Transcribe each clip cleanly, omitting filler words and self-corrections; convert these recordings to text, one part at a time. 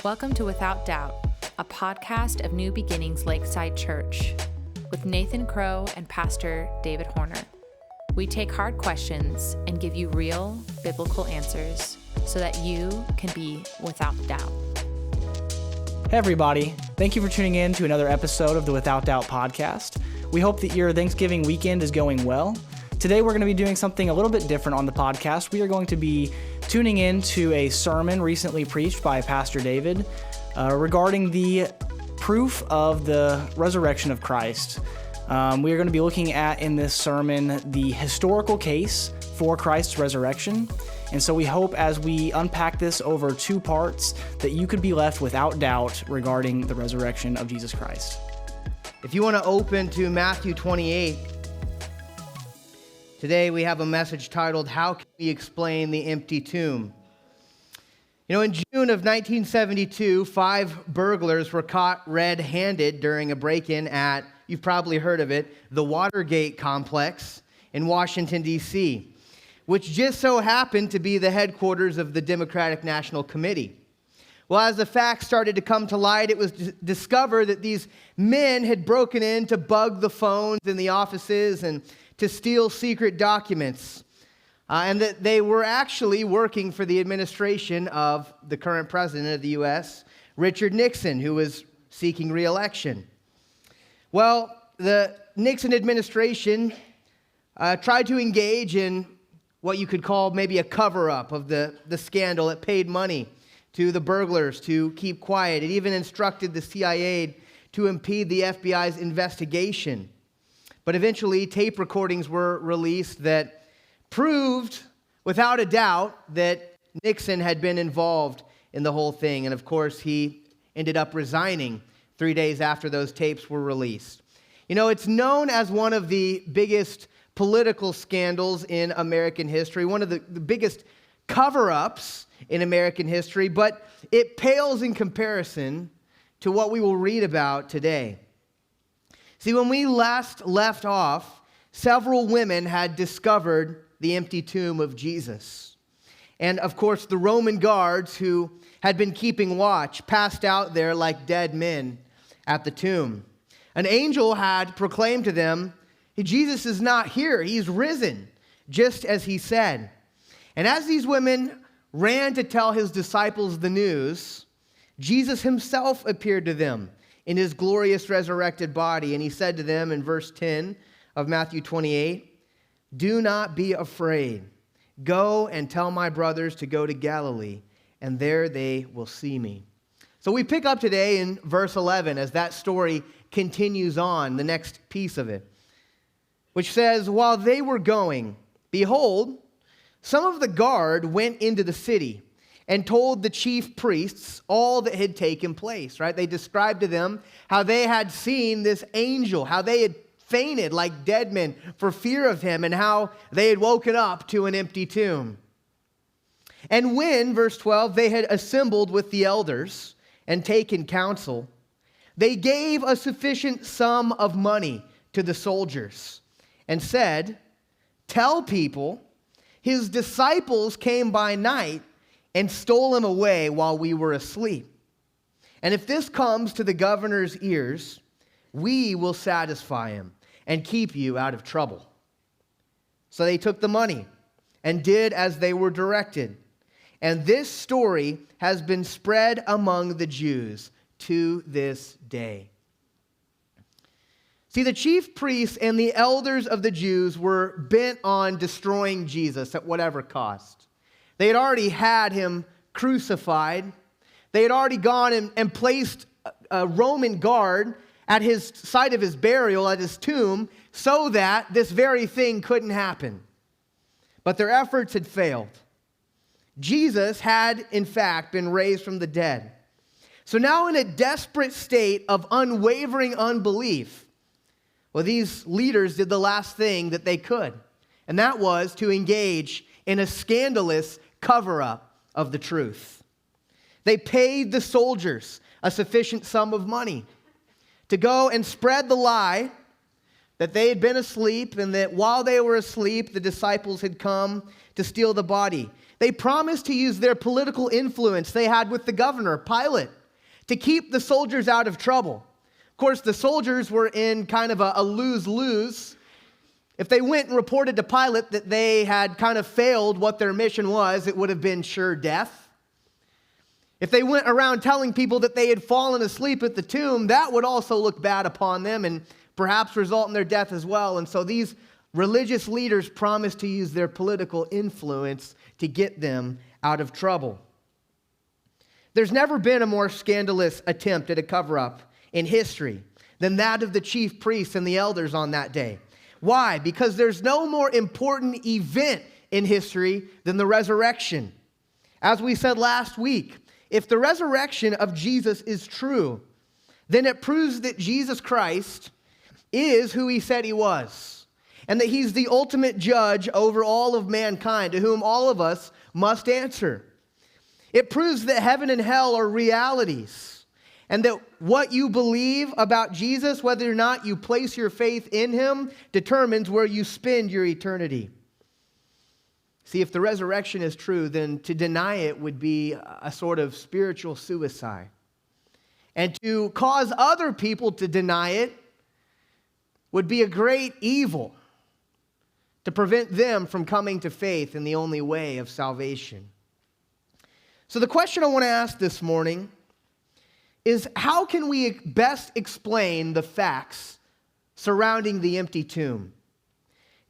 Welcome to Without Doubt, a podcast of New Beginnings Lakeside Church with Nathan Crow and Pastor David Horner. We take hard questions and give you real biblical answers so that you can be without doubt. Hey everybody, thank you for tuning in to another episode of the Without Doubt podcast. We hope that your Thanksgiving weekend is going well. Today we're going to be doing something a little bit different on the podcast. We are going to be tuning in to a sermon recently preached by Pastor David regarding the proof of the resurrection of Christ. We are going to be looking at in this sermon the historical case for Christ's resurrection. And so we hope as we unpack this over two parts that you could be left without doubt regarding the resurrection of Jesus Christ. If you want to open to Matthew 28, today we have a message titled, How Can We Explain the Empty Tomb? You know, in June of 1972, 5 burglars were caught red-handed during a break-in at, you've probably heard of it, the Watergate complex in Washington, D.C., which just so happened to be the headquarters of the Democratic National Committee. Well, as the facts started to come to light, it was discovered that these men had broken in to bug the phones in the offices and to steal secret documents, and that they were actually working for the administration of the current president of the U.S., Richard Nixon, who was seeking re-election. Well, the Nixon administration tried to engage in what you could call maybe a cover-up of the scandal. It paid money to the burglars to keep quiet. It even instructed the CIA to impede the FBI's investigation. But eventually, tape recordings were released that proved, without a doubt, that Nixon had been involved in the whole thing. And of course, he ended up resigning 3 days after those tapes were released. You know, it's known as one of the biggest political scandals in American history, one of the biggest cover-ups in American history, but it pales in comparison to what we will read about today. See, when we last left off, several women had discovered the empty tomb of Jesus. And of course, the Roman guards who had been keeping watch passed out there like dead men at the tomb. An angel had proclaimed to them, Jesus is not here, he's risen, just as he said. And as these women ran to tell his disciples the news, Jesus himself appeared to them in his glorious resurrected body. And he said to them in verse 10 of Matthew 28, "Do not be afraid. Go and tell my brothers to go to Galilee, and there they will see me." So we pick up today in verse 11 as that story continues on, the next piece of it, which says, "While they were going, behold, some of the guard went into the city and told the chief priests all that had taken place," right? They described to them how they had seen this angel, how they had fainted like dead men for fear of him, and how they had woken up to an empty tomb. And when, verse 12, they had assembled with the elders and taken counsel, they gave a sufficient sum of money to the soldiers and said, "Tell people, his disciples came by night and stole him away while we were asleep. And if this comes to the governor's ears, we will satisfy him and keep you out of trouble." So they took the money and did as they were directed. And this story has been spread among the Jews to this day. See, the chief priests and the elders of the Jews were bent on destroying Jesus at whatever cost. They had already had him crucified. They had already gone and placed a Roman guard at his site of his burial, at his tomb, so that this very thing couldn't happen. But their efforts had failed. Jesus had, in fact, been raised from the dead. So now in a desperate state of unwavering unbelief, well, these leaders did the last thing that they could, and that was to engage in a scandalous cover-up of the truth. They paid the soldiers a sufficient sum of money to go and spread the lie that they had been asleep and that while they were asleep, the disciples had come to steal the body. They promised to use their political influence they had with the governor, Pilate, to keep the soldiers out of trouble. Of course, the soldiers were in kind of a lose-lose. If they went and reported to Pilate that they had kind of failed what their mission was, it would have been sure death. If they went around telling people that they had fallen asleep at the tomb, that would also look bad upon them and perhaps result in their death as well. And so these religious leaders promised to use their political influence to get them out of trouble. There's never been a more scandalous attempt at a cover-up in history than that of the chief priests and the elders on that day. Why? Because there's no more important event in history than the resurrection. As we said last week, if the resurrection of Jesus is true, then it proves that Jesus Christ is who he said he was, and that he's the ultimate judge over all of mankind, to whom all of us must answer. It proves that heaven and hell are realities, and that what you believe about Jesus, whether or not you place your faith in him, determines where you spend your eternity. See, if the resurrection is true, then to deny it would be a sort of spiritual suicide. And to cause other people to deny it would be a great evil, to prevent them from coming to faith in the only way of salvation. So the question I want to ask this morning is, how can we best explain the facts surrounding the empty tomb?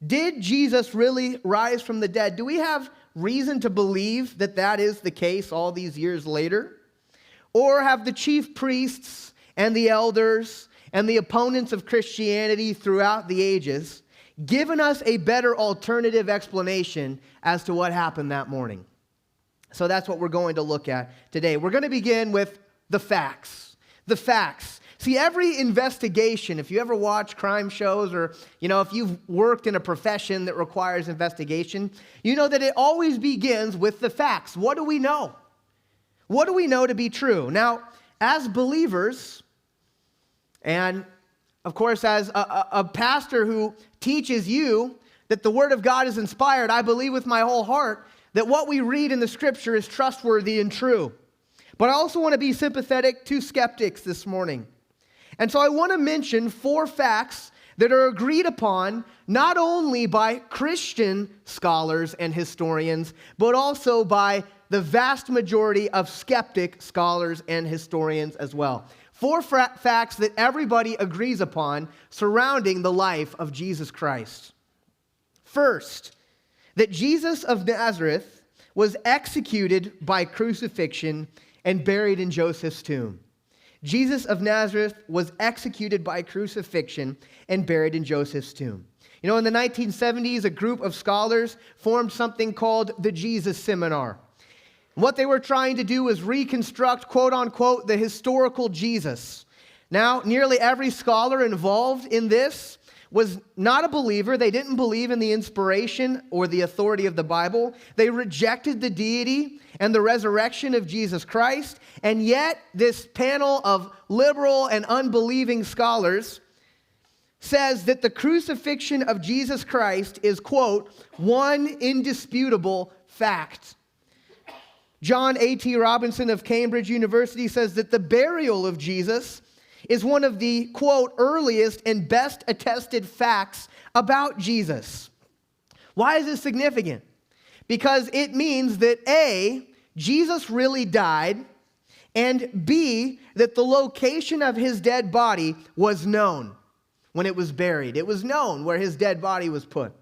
Did Jesus really rise from the dead? Do we have reason to believe that that is the case all these years later? Or have the chief priests and the elders and the opponents of Christianity throughout the ages given us a better alternative explanation as to what happened that morning? So that's what we're going to look at today. We're going to begin with the facts. The facts. See, every investigation, if you ever watch crime shows or, if you've worked in a profession that requires investigation, you know that it always begins with the facts. What do we know? What do we know to be true? Now, as believers, and of course, as a pastor who teaches you that the Word of God is inspired, I believe with my whole heart that what we read in the Scripture is trustworthy and true. But I also want to be sympathetic to skeptics this morning. And so I want to mention 4 facts that are agreed upon not only by Christian scholars and historians, but also by the vast majority of skeptic scholars and historians as well. 4 facts that everybody agrees upon surrounding the life of Jesus Christ. First, that Jesus of Nazareth was executed by crucifixion and buried in Joseph's tomb. Jesus of Nazareth was executed by crucifixion and buried in Joseph's tomb. In the 1970s, a group of scholars formed something called the Jesus Seminar. What they were trying to do was reconstruct, quote unquote, the historical Jesus. Now, nearly every scholar involved in this was not a believer. They didn't believe in the inspiration or the authority of the Bible. They rejected the deity and the resurrection of Jesus Christ. And yet, this panel of liberal and unbelieving scholars says that the crucifixion of Jesus Christ is, quote, one indisputable fact. John A.T. Robinson of Cambridge University says that the burial of Jesus is one of the, quote, earliest and best attested facts about Jesus. Why is this significant? Because it means that A, Jesus really died, and B, that the location of his dead body was known when it was buried. It was known where his dead body was put.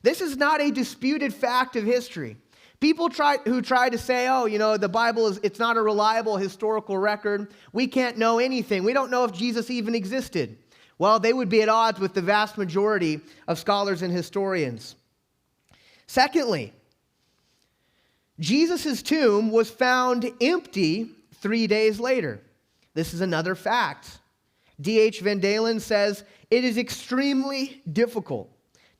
This is not a disputed fact of history. People who try to say, the Bible it's not a reliable historical record. We can't know anything. We don't know if Jesus even existed. Well, they would be at odds with the vast majority of scholars and historians. Secondly, Jesus' tomb was found empty 3 days later. This is another fact. D.H. Van Dalen says, it is extremely difficult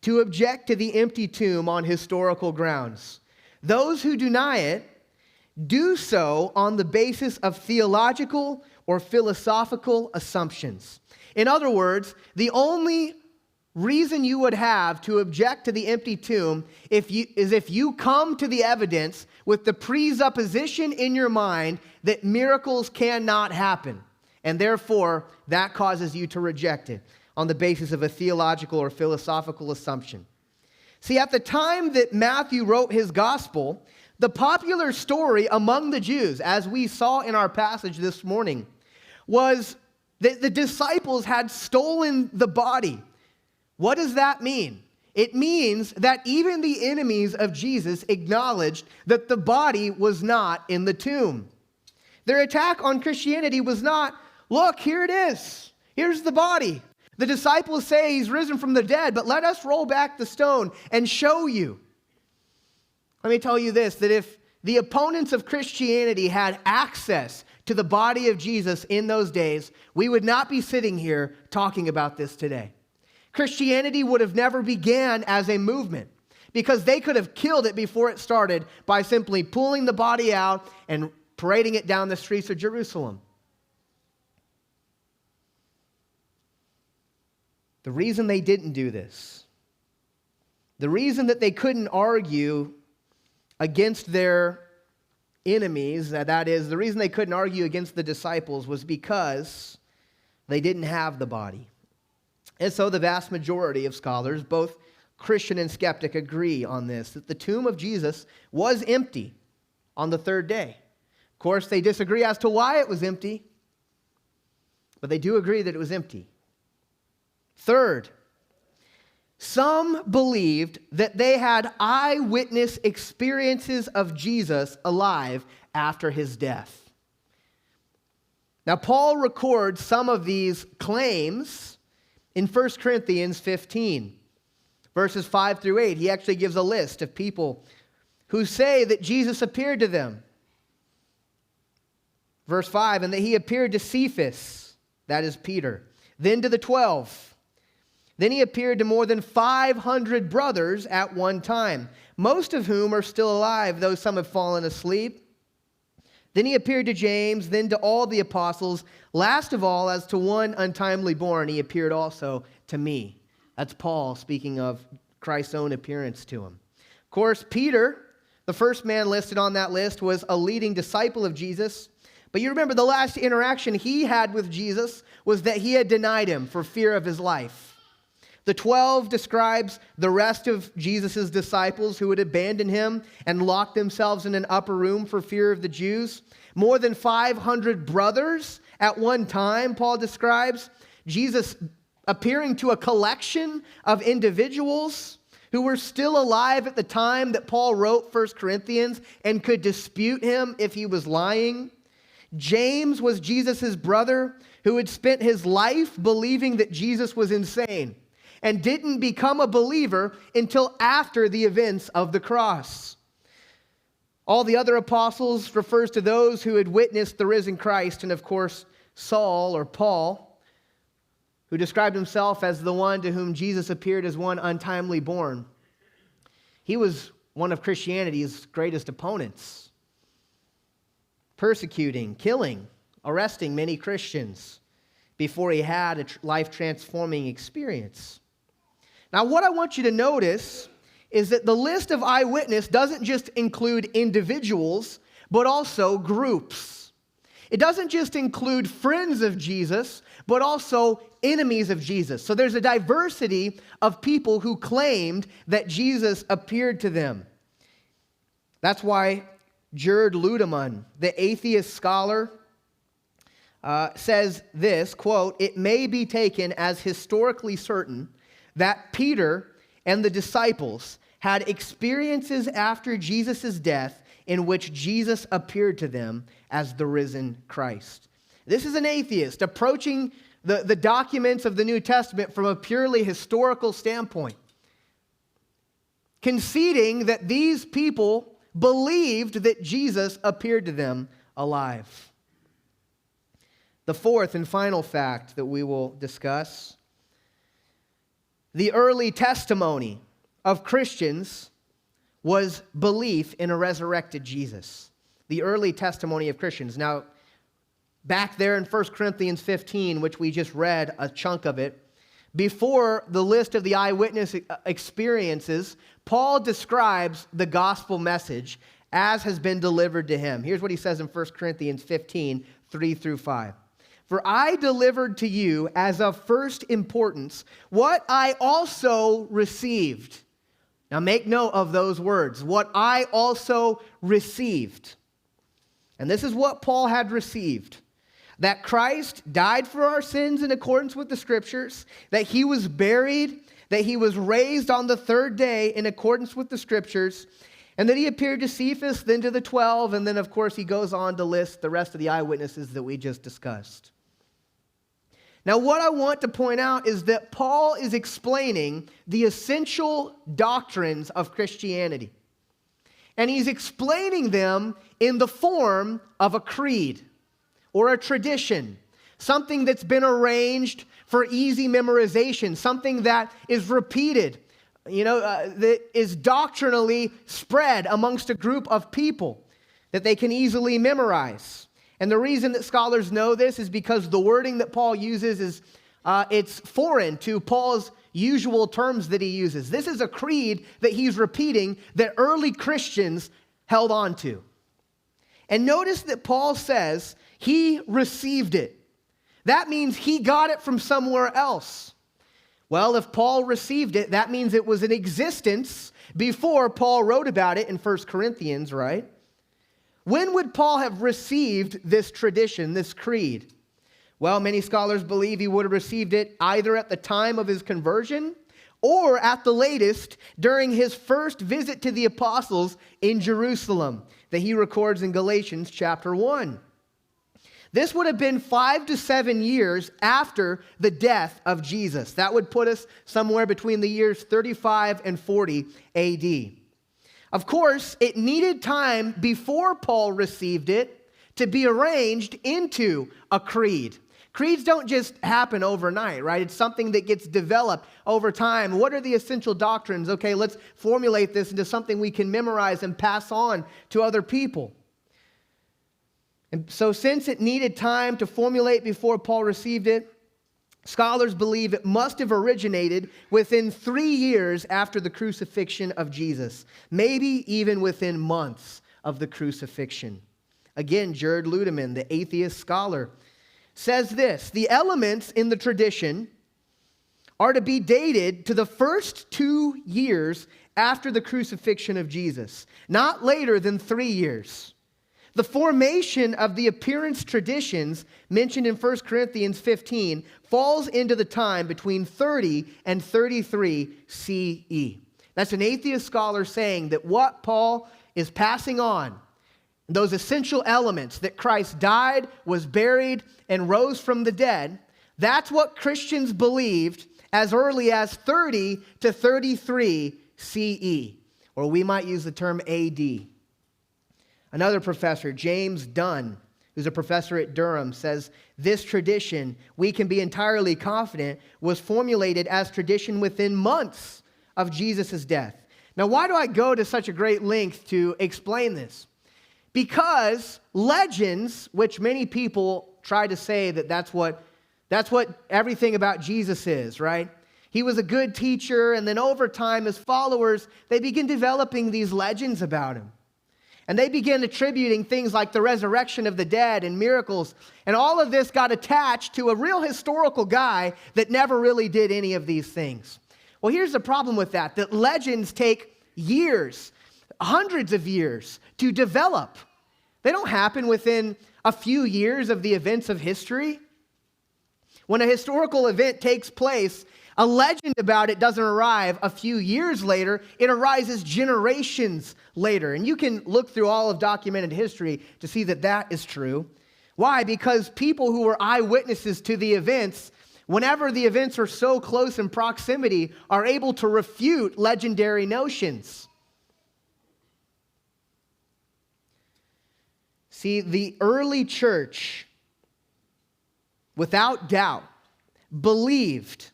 to object to the empty tomb on historical grounds. Those who deny it do so on the basis of theological or philosophical assumptions. In other words, the only reason you would have to object to the empty tomb is if you come to the evidence with the presupposition in your mind that miracles cannot happen, and therefore that causes you to reject it on the basis of a theological or philosophical assumption. See, at the time that Matthew wrote his gospel, the popular story among the Jews, as we saw in our passage this morning, was that the disciples had stolen the body. What does that mean? It means that even the enemies of Jesus acknowledged that the body was not in the tomb. Their attack on Christianity was not, look, here it is. Here's the body. The disciples say he's risen from the dead, but let us roll back the stone and show you. Let me tell you this, that if the opponents of Christianity had access to the body of Jesus in those days, we would not be sitting here talking about this today. Christianity would have never began as a movement because they could have killed it before it started by simply pulling the body out and parading it down the streets of Jerusalem. The reason they didn't do this, the reason that they couldn't argue against their enemies, that is, the reason they couldn't argue against the disciples was because they didn't have the body. And so the vast majority of scholars, both Christian and skeptic, agree on this, that the tomb of Jesus was empty on the third day. Of course, they disagree as to why it was empty, but they do agree that it was empty. Third, some believed that they had eyewitness experiences of Jesus alive after his death. Now, Paul records some of these claims in 1 Corinthians 15, verses 5 through 8. He actually gives a list of people who say that Jesus appeared to them. Verse 5, and that he appeared to Cephas, that is Peter, then to the 12. Then he appeared to more than 500 brothers at one time, most of whom are still alive, though some have fallen asleep. Then he appeared to James, then to all the apostles. Last of all, as to one untimely born, he appeared also to me. That's Paul speaking of Christ's own appearance to him. Of course, Peter, the first man listed on that list, was a leading disciple of Jesus. But you remember the last interaction he had with Jesus was that he had denied him for fear of his life. The 12 describes the rest of Jesus' disciples who had abandoned him and locked themselves in an upper room for fear of the Jews. More than 500 brothers at one time, Paul describes. Jesus appearing to a collection of individuals who were still alive at the time that Paul wrote 1 Corinthians and could dispute him if he was lying. James was Jesus' brother who had spent his life believing that Jesus was insane and didn't become a believer until after the events of the cross. All the other apostles refers to those who had witnessed the risen Christ, and of course, Saul or Paul, who described himself as the one to whom Jesus appeared as one untimely born. He was one of Christianity's greatest opponents, persecuting, killing, arresting many Christians before he had a life-transforming experience. Now, what I want you to notice is that the list of eyewitness doesn't just include individuals, but also groups. It doesn't just include friends of Jesus, but also enemies of Jesus. So there's a diversity of people who claimed that Jesus appeared to them. That's why Gerd Ludemann, the atheist scholar, says this, quote, "It may be taken as historically certain that Peter and the disciples had experiences after Jesus' death in which Jesus appeared to them as the risen Christ." This is an atheist approaching the documents of the New Testament from a purely historical standpoint, conceding that these people believed that Jesus appeared to them alive. The fourth and final fact that we will discuss: the early testimony of Christians was belief in a resurrected Jesus. The early testimony of Christians. Now, back there in 1 Corinthians 15, which we just read a chunk of it, Before the list of the eyewitness experiences, Paul describes the gospel message as has been delivered to him. Here's what he says in 1 Corinthians 15, 3 through 5. For I delivered to you as of first importance what I also received. Now make note of those words, what I also received. And this is what Paul had received. That Christ died for our sins in accordance with the Scriptures, that he was buried, that he was raised on the third day in accordance with the Scriptures, and that he appeared to Cephas, then to the 12, and then, of course, he goes on to list the rest of the eyewitnesses that we just discussed. Now, what I want to point out is that Paul is explaining the essential doctrines of Christianity. And he's explaining them in the form of a creed or a tradition, something that's been arranged for easy memorization, something that is repeated, that is doctrinally spread amongst a group of people that they can easily memorize. And the reason that scholars know this is because the wording that Paul uses is it's foreign to Paul's usual terms that he uses. This is a creed that he's repeating that early Christians held on to. And notice that Paul says he received it. That means he got it from somewhere else. Well, if Paul received it, that means it was in existence before Paul wrote about it in 1 Corinthians, right? When would Paul have received this tradition, this creed? Well, many scholars believe he would have received it either at the time of his conversion or at the latest during his first visit to the apostles in Jerusalem that he records in Galatians chapter 1. This would have been 5 to 7 years after the death of Jesus. That would put us somewhere between the years 35 and 40 AD. Of course, it needed time before Paul received it to be arranged into a creed. Creeds don't just happen overnight, right? It's something that gets developed over time. What are the essential doctrines? Okay, let's formulate this into something we can memorize and pass on to other people. And so since it needed time to formulate before Paul received it, scholars believe it must have originated within 3 years after the crucifixion of Jesus, maybe even within months of the crucifixion. Again, Jared Ludeman, the atheist scholar, says this: the elements in the tradition are to be dated to the first 2 years after the crucifixion of Jesus, not later than 3 years. The formation of the appearance traditions mentioned in 1 Corinthians 15 falls into the time between 30 and 33 CE. That's an atheist scholar saying that what Paul is passing on, those essential elements that Christ died, was buried, and rose from the dead, that's what Christians believed as early as 30 to 33 CE, or we might use the term AD. Another professor, James Dunn, who's a professor at Durham, says this tradition, we can be entirely confident, was formulated as tradition within months of Jesus' death. Now, why do I go to such a great length to explain this? Because legends, which many people try to say that that's what everything about Jesus is, right? He was a good teacher, and then over time, his followers, they begin developing these legends about him. And they began attributing things like the resurrection of the dead and miracles. And all of this got attached to a real historical guy that never really did any of these things. Well, here's the problem with that legends take years, hundreds of years to develop. They don't happen within a few years of the events of history. When a historical event takes place, a legend about it doesn't arrive a few years later. It arises generations later. And you can look through all of documented history to see that that is true. Why? Because people who were eyewitnesses to the events, whenever the events are so close in proximity, are able to refute legendary notions. See, the early church, without doubt, believed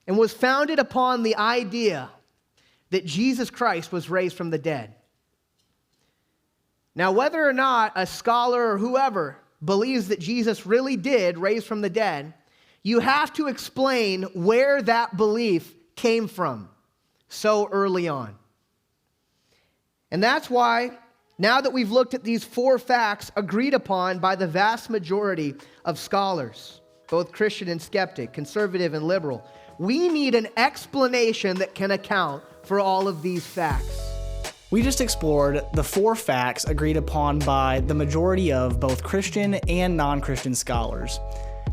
and was founded upon the idea that Jesus Christ was raised from the dead. Now, whether or not a scholar or whoever believes that Jesus really did raise from the dead, you have to explain where that belief came from so early on. And that's why, now that we've looked at these 4 facts agreed upon by the vast majority of scholars, both Christian and skeptic, conservative and liberal, we need an explanation that can account for all of these facts. We just explored the 4 facts agreed upon by the majority of both Christian and non-Christian scholars.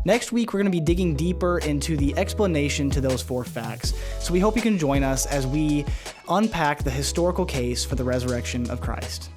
Next week, we're going to be digging deeper into the explanation to those 4 facts, so we hope you can join us as we unpack the historical case for the resurrection of Christ.